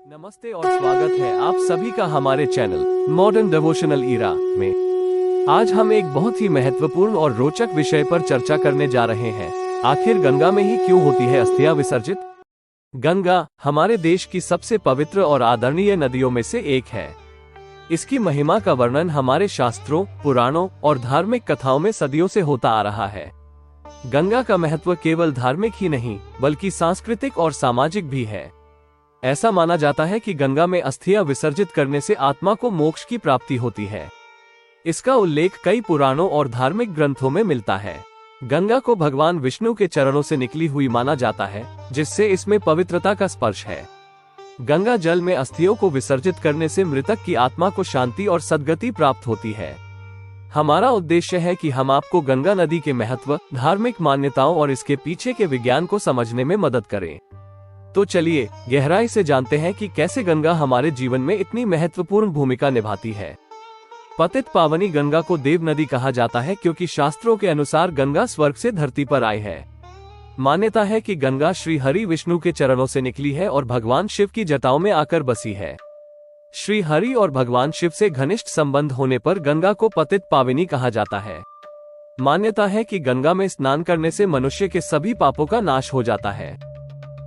नमस्ते और स्वागत है आप सभी का हमारे चैनल मॉडर्न डिवोशनल ईरा में। आज हम एक बहुत ही महत्वपूर्ण और रोचक विषय पर चर्चा करने जा रहे हैं। आखिर गंगा में ही क्यों होती है अस्थियां विसर्जित? गंगा हमारे देश की सबसे पवित्र और आदरणीय नदियों में से एक है। इसकी महिमा का वर्णन हमारे शास्त्रों, पुराणों और धार्मिक कथाओं में सदियों से होता आ रहा है। गंगा का महत्व केवल धार्मिक ही नहीं बल्कि सांस्कृतिक और सामाजिक भी है। ऐसा माना जाता है कि गंगा में अस्थियां विसर्जित करने से आत्मा को मोक्ष की प्राप्ति होती है। इसका उल्लेख कई पुराणों और धार्मिक ग्रंथों में मिलता है। गंगा को भगवान विष्णु के चरणों से निकली हुई माना जाता है, जिससे इसमें पवित्रता का स्पर्श है। गंगा जल में अस्थियों को विसर्जित करने से मृतक की आत्मा को शांति और सद्गति प्राप्त होती है। हमारा उद्देश्य है कि हम आपको गंगा नदी के महत्व, धार्मिक मान्यताओं और इसके पीछे के विज्ञान को समझने में मदद करें। तो चलिए गहराई से जानते हैं कि कैसे गंगा हमारे जीवन में इतनी महत्वपूर्ण भूमिका निभाती है। पतित पावनी गंगा को देव नदी कहा जाता है क्योंकि शास्त्रों के अनुसार गंगा स्वर्ग से धरती पर आई है। मान्यता है कि गंगा श्री हरि विष्णु के चरणों से निकली है और भगवान शिव की जटाओं में आकर बसी है। श्री हरि और भगवान शिव से घनिष्ठ संबंध होने पर गंगा को पतित पावनी कहा जाता है। मान्यता है कि गंगा में स्नान करने से मनुष्य के सभी पापों का नाश हो जाता है।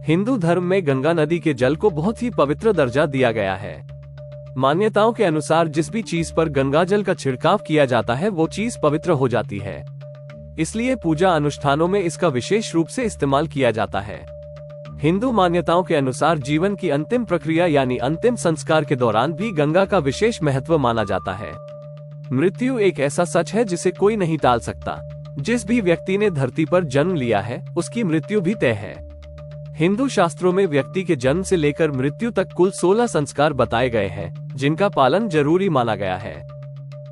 हिंदू धर्म में गंगा नदी के जल को बहुत ही पवित्र दर्जा दिया गया है। मान्यताओं के अनुसार जिस भी चीज पर गंगा जल का छिड़काव किया जाता है वो चीज पवित्र हो जाती है। इसलिए पूजा अनुष्ठानों में इसका विशेष रूप से इस्तेमाल किया जाता है। हिंदू मान्यताओं के अनुसार जीवन की अंतिम प्रक्रिया यानी अंतिम संस्कार के दौरान भी गंगा का विशेष महत्व माना जाता है। मृत्यु एक ऐसा सच है जिसे कोई नहीं टाल सकता। जिस भी व्यक्ति ने धरती पर जन्म लिया है उसकी मृत्यु भी तय है। हिंदू शास्त्रों में व्यक्ति के जन्म से लेकर मृत्यु तक कुल 16 संस्कार बताए गए हैं, जिनका पालन जरूरी माना गया है।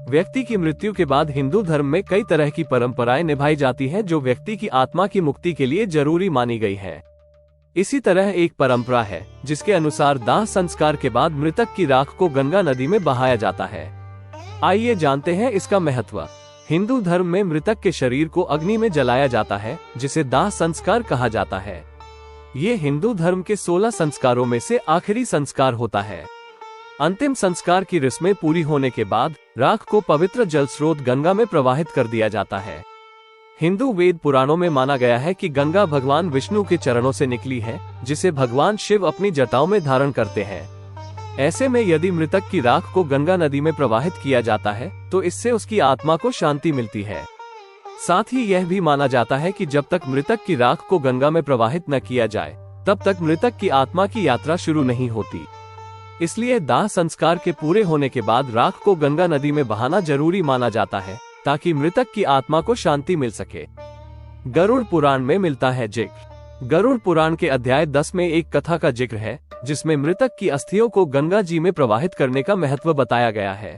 व्यक्ति की मृत्यु के बाद हिंदू धर्म में कई तरह की परंपराएं निभाई जाती हैं जो व्यक्ति की आत्मा की मुक्ति के लिए जरूरी मानी गई है। इसी तरह एक परंपरा है जिसके अनुसार दाह संस्कार के बाद मृतक की राख को गंगा नदी में बहाया जाता है। आइए जानते हैं इसका महत्व। हिंदू धर्म में मृतक के शरीर को अग्नि में जलाया जाता है, जिसे दाह संस्कार कहा जाता है। ये हिंदू धर्म के 16 संस्कारों में से आखिरी संस्कार होता है। अंतिम संस्कार की रस्में पूरी होने के बाद राख को पवित्र जल स्रोत गंगा में प्रवाहित कर दिया जाता है। हिंदू वेद पुराणों में माना गया है कि गंगा भगवान विष्णु के चरणों से निकली है, जिसे भगवान शिव अपनी जटाओं में धारण करते हैं। ऐसे में यदि मृतक की राख को गंगा नदी में प्रवाहित किया जाता है तो इससे उसकी आत्मा को शांति मिलती है। साथ ही यह भी माना जाता है कि जब तक मृतक की राख को गंगा में प्रवाहित न किया जाए तब तक मृतक की आत्मा की यात्रा शुरू नहीं होती। इसलिए दाह संस्कार के पूरे होने के बाद राख को गंगा नदी में बहाना जरूरी माना जाता है ताकि मृतक की आत्मा को शांति मिल सके। गरुड़ पुराण में मिलता है जिक्र। गरुड़ पुराण के अध्याय 10 में एक कथा का जिक्र है जिसमें मृतक की अस्थियों को गंगा जी में प्रवाहित करने का महत्व बताया गया है।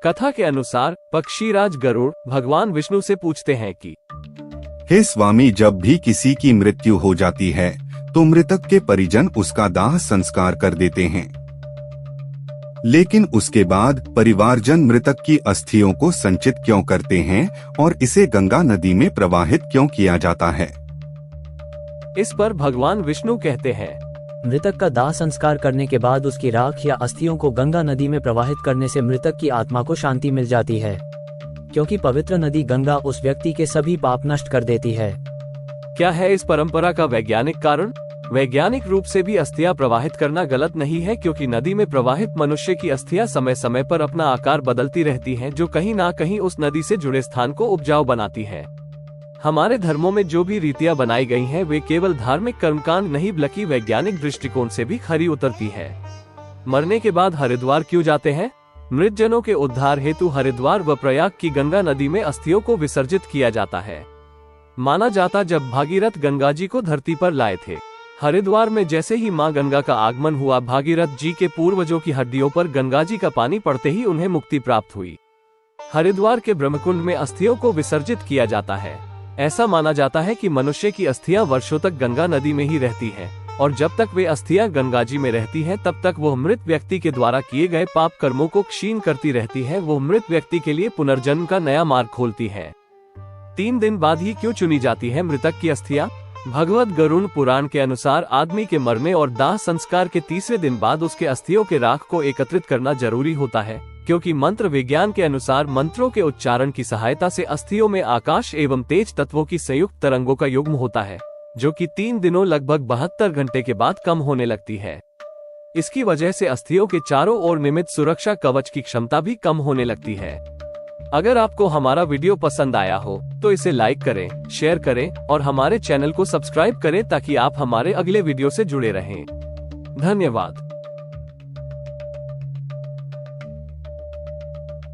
कथा के अनुसार पक्षीराज गरुड़ भगवान विष्णु से पूछते हैं कि हे स्वामी, जब भी किसी की मृत्यु हो जाती है तो मृतक के परिजन उसका दाह संस्कार कर देते हैं, लेकिन उसके बाद परिवारजन मृतक की अस्थियों को संचित क्यों करते हैं और इसे गंगा नदी में प्रवाहित क्यों किया जाता है? इस पर भगवान विष्णु कहते हैं, मृतक का दाह संस्कार करने के बाद उसकी राख या अस्थियों को गंगा नदी में प्रवाहित करने से मृतक की आत्मा को शांति मिल जाती है, क्योंकि पवित्र नदी गंगा उस व्यक्ति के सभी पाप नष्ट कर देती है। क्या है इस परंपरा का वैज्ञानिक कारण? वैज्ञानिक रूप से भी अस्थियां प्रवाहित करना गलत नहीं है, क्योंकि नदी में प्रवाहित मनुष्य की अस्थियां समय समय पर अपना आकार बदलती रहती हैं, जो कहीं ना कहीं उस नदी से जुड़े स्थान को उपजाऊ बनाती है। हमारे धर्मों में जो भी रीतियां बनाई गई हैं वे केवल धार्मिक कर्मकांड नहीं बल्कि वैज्ञानिक दृष्टिकोण से भी खरी उतरती है। मरने के बाद हरिद्वार क्यों जाते हैं? मृत जनों के उद्धार हेतु हरिद्वार व प्रयाग की गंगा नदी में अस्थियों को विसर्जित किया जाता है। माना जाता जब भागीरथ गंगा जी को धरती पर लाए थे। हरिद्वार में जैसे ही मां गंगा का आगमन हुआ, भागीरथ जी के पूर्वजों की हड्डियों पर गंगा जी का पानी पड़ते ही उन्हें मुक्ति प्राप्त हुई। हरिद्वार के ब्रह्मकुंड में अस्थियों को विसर्जित किया जाता है। ऐसा माना जाता है कि मनुष्य की अस्थियां वर्षों तक गंगा नदी में ही रहती हैं, और जब तक वे अस्थियां गंगा जी में रहती हैं तब तक वह मृत व्यक्ति के द्वारा किए गए पाप कर्मों को क्षीण करती रहती है। वो मृत व्यक्ति के लिए पुनर्जन्म का नया मार्ग खोलती है। 3 दिन बाद ही क्यों चुनी जाती है मृतक की अस्थियां? भगवत गरुड़ पुराण के अनुसार आदमी के मरने और दाह संस्कार के तीसरे दिन बाद उसके अस्थियों के राख को एकत्रित करना जरूरी होता है, क्योंकि मंत्र विज्ञान के अनुसार मंत्रों के उच्चारण की सहायता से अस्थियों में आकाश एवं तेज तत्वों की संयुक्त तरंगों का युग्म होता है, जो कि 3 दिनों लगभग 72 घंटे के बाद कम होने लगती है। इसकी वजह से अस्थियों के चारों ओर निर्मित सुरक्षा कवच की क्षमता भी कम होने लगती है। अगर आपको हमारा वीडियो पसंद आया हो तो इसे लाइक करें, शेयर करें और हमारे चैनल को सब्सक्राइब करें ताकि आप हमारे अगले वीडियो से जुड़े रहें। धन्यवाद।